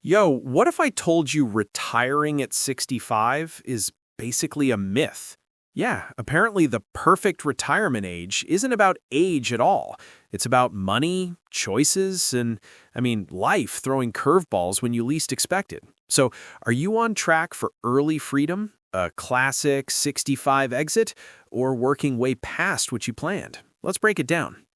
Yo, what if I told you retiring at 65 is basically a myth? Yeah, apparently the perfect retirement age isn't about age at all. It's about money, choices, and, life throwing curveballs when you least expect it. So, are you on track for early freedom, a classic 65 exit, or working way past what you planned? Let's break it down.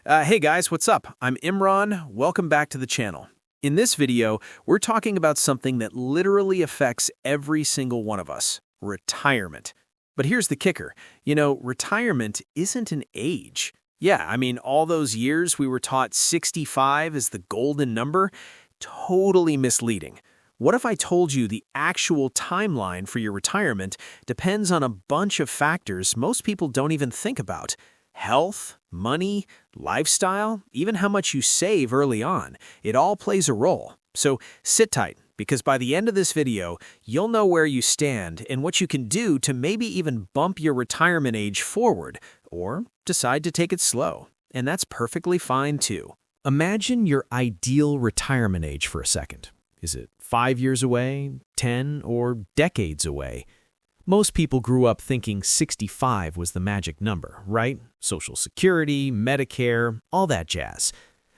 Hey guys, what's up? I'm Imran. Welcome back to the channel. In this video, we're talking about something that literally affects every single one of us: retirement. But here's the kicker. Retirement isn't an age. Yeah, all those years we were taught 65 is the golden number, totally misleading. What if I told you the actual timeline for your retirement depends on a bunch of factors most people don't even think about? Health, money, lifestyle, even how much you save early on. It all plays a role. So sit tight, because by the end of this video, you'll know where you stand and what you can do to maybe even bump your retirement age forward, or decide to take it slow. And that's perfectly fine too. Imagine your ideal retirement age for a second. Is it 5 years away, 10, or decades away? Most people grew up thinking 65 was the magic number, right? Social Security, Medicare, all that jazz.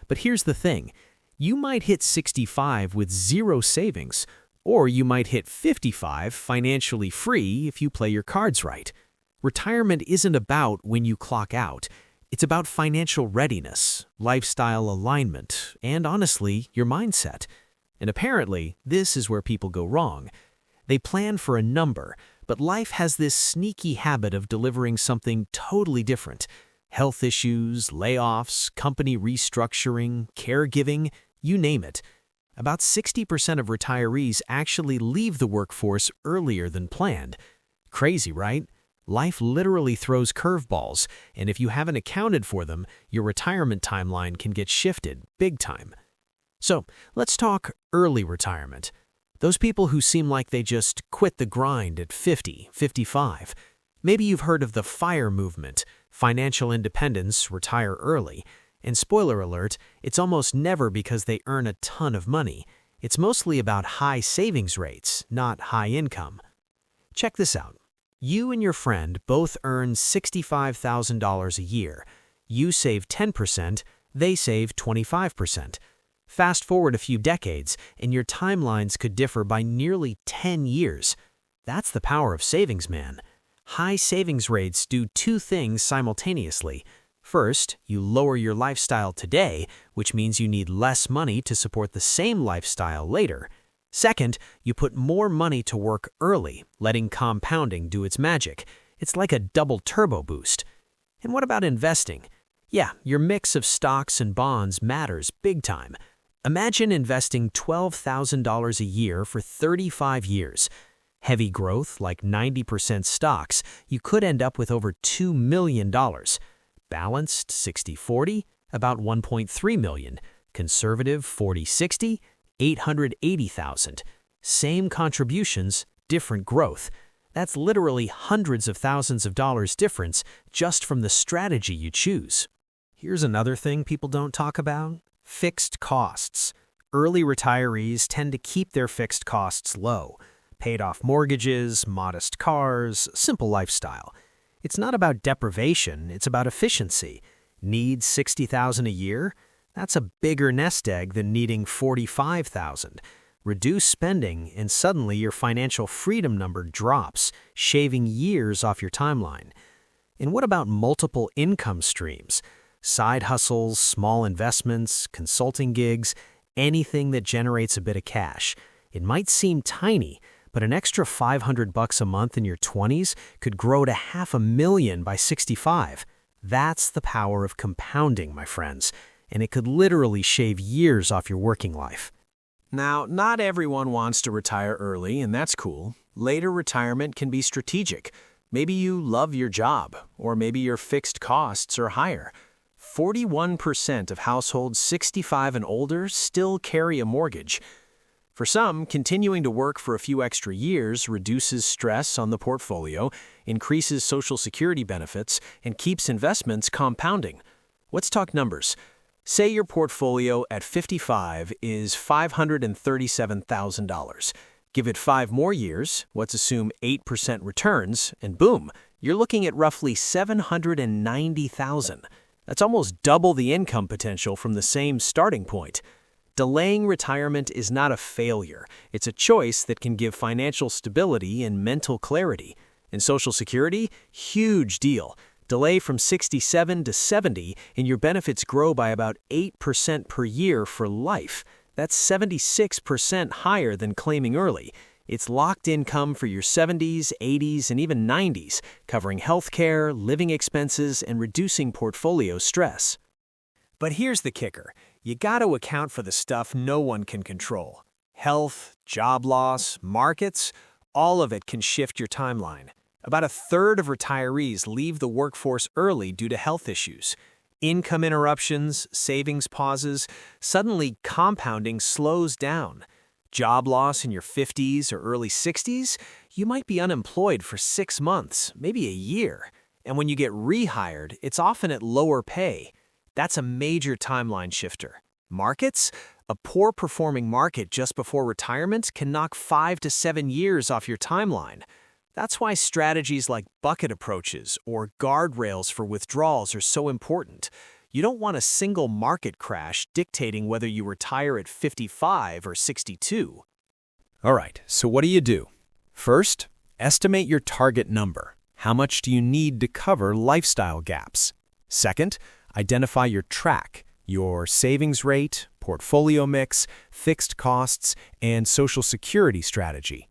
But here's the thing. You might hit 65 with zero savings, or you might hit 55 financially free if you play your cards right. Retirement isn't about when you clock out. It's about financial readiness, lifestyle alignment, and honestly, your mindset. And apparently, this is where people go wrong. They plan for a number, but life has this sneaky habit of delivering something totally different. Health issues, layoffs, company restructuring, caregiving, you name it. About 60% of retirees actually leave the workforce earlier than planned. Crazy, right? Life literally throws curveballs, and if you haven't accounted for them, your retirement timeline can get shifted big time. So, let's talk early retirement. Those people who seem like they just quit the grind at 50, 55. Maybe you've heard of the FIRE movement, financial independence, retire early. And spoiler alert, it's almost never because they earn a ton of money. It's mostly about high savings rates, not high income. Check this out. You and your friend both earn $65,000 a year. You save 10%, they save 25%. Fast forward a few decades, and your timelines could differ by nearly 10 years. That's the power of savings, man. High savings rates do two things simultaneously. First, you lower your lifestyle today, which means you need less money to support the same lifestyle later. Second, you put more money to work early, letting compounding do its magic. It's like a double turbo boost. And what about investing? Yeah, your mix of stocks and bonds matters big time. Imagine investing $12,000 a year for 35 years. Heavy growth, like 90% stocks, you could end up with over $2 million. Balanced, 60-40, about $1.3 million. Conservative, 40-60, $880,000. Same contributions, different growth. That's literally hundreds of thousands of dollars difference just from the strategy you choose. Here's another thing people don't talk about. Fixed costs. Early retirees tend to keep their fixed costs low. Paid off mortgages, modest cars, simple lifestyle. It's not about deprivation, it's about efficiency. Need $60,000 a year? That's a bigger nest egg than needing $45,000. Reduce spending and suddenly your financial freedom number drops, shaving years off your timeline. And what about multiple income streams? Side hustles, small investments, consulting gigs, anything that generates a bit of cash. It might seem tiny, but an extra $500 a month in your 20s could grow to $500,000 by 65. That's the power of compounding, my friends, and it could literally shave years off your working life. Now, not everyone wants to retire early, and that's cool. Later retirement can be strategic. Maybe you love your job, or maybe your fixed costs are higher. 41% of households 65 and older still carry a mortgage. For some, continuing to work for a few extra years reduces stress on the portfolio, increases Social Security benefits, and keeps investments compounding. Let's talk numbers. Say your portfolio at 55 is $537,000. Give it 5 more years, let's assume 8% returns, and boom, you're looking at roughly $790,000. That's almost double the income potential from the same starting point. Delaying retirement is not a failure. It's a choice that can give financial stability and mental clarity. In Social Security, huge deal. Delay from 67 to 70 and your benefits grow by about 8% per year for life. That's 76% higher than claiming early. It's locked income for your 70s, 80s, and even 90s, covering healthcare, living expenses, and reducing portfolio stress. But here's the kicker. You got to account for the stuff no one can control. Health, job loss, markets, all of it can shift your timeline. About a third of retirees leave the workforce early due to health issues. Income interruptions, savings pauses, suddenly compounding slows down. Job loss in your 50s or early 60s, you might be unemployed for 6 months, maybe a year. And when you get rehired, it's often at lower pay. That's a major timeline shifter. Markets? A poor-performing market just before retirement can knock 5 to 7 years off your timeline. That's why strategies like bucket approaches or guardrails for withdrawals are so important. You don't want a single market crash dictating whether you retire at 55 or 62. All right, so what do? First, estimate your target number. How much do you need to cover lifestyle gaps? Second, identify your track, your savings rate, portfolio mix, fixed costs, and Social Security strategy.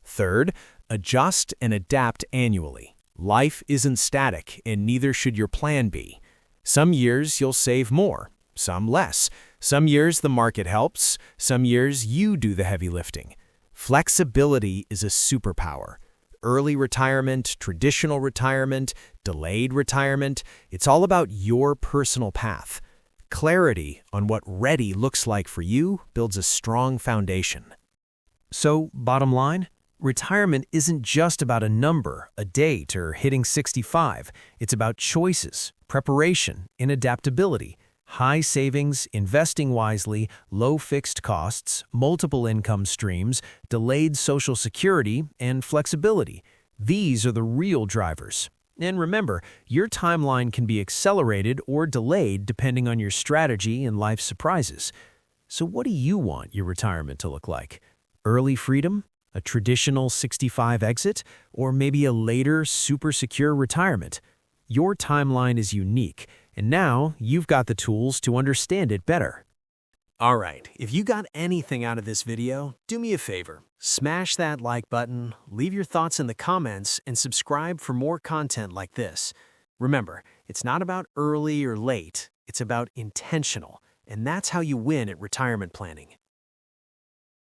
Third, adjust and adapt annually. Life isn't static, and neither should your plan be. Some years you'll save more, some less. Some years the market helps, some years you do the heavy lifting. Flexibility is a superpower. Early retirement, traditional retirement, delayed retirement, it's all about your personal path. Clarity on what ready looks like for you builds a strong foundation. So, bottom line, retirement isn't just about a number, a date, or hitting 65. It's about choices, preparation, and adaptability. High savings, investing wisely, low fixed costs, multiple income streams, delayed Social Security, and flexibility. These are the real drivers. And remember, your timeline can be accelerated or delayed depending on your strategy and life surprises. So what do you want your retirement to look like? Early freedom? A traditional 65 exit? Or maybe a later, super secure retirement? Your timeline is unique, and now you've got the tools to understand it better. All right, if you got anything out of this video, do me a favor. Smash that like button, leave your thoughts in the comments, and subscribe for more content like this. Remember, it's not about early or late, it's about intentional, and that's how you win at retirement planning.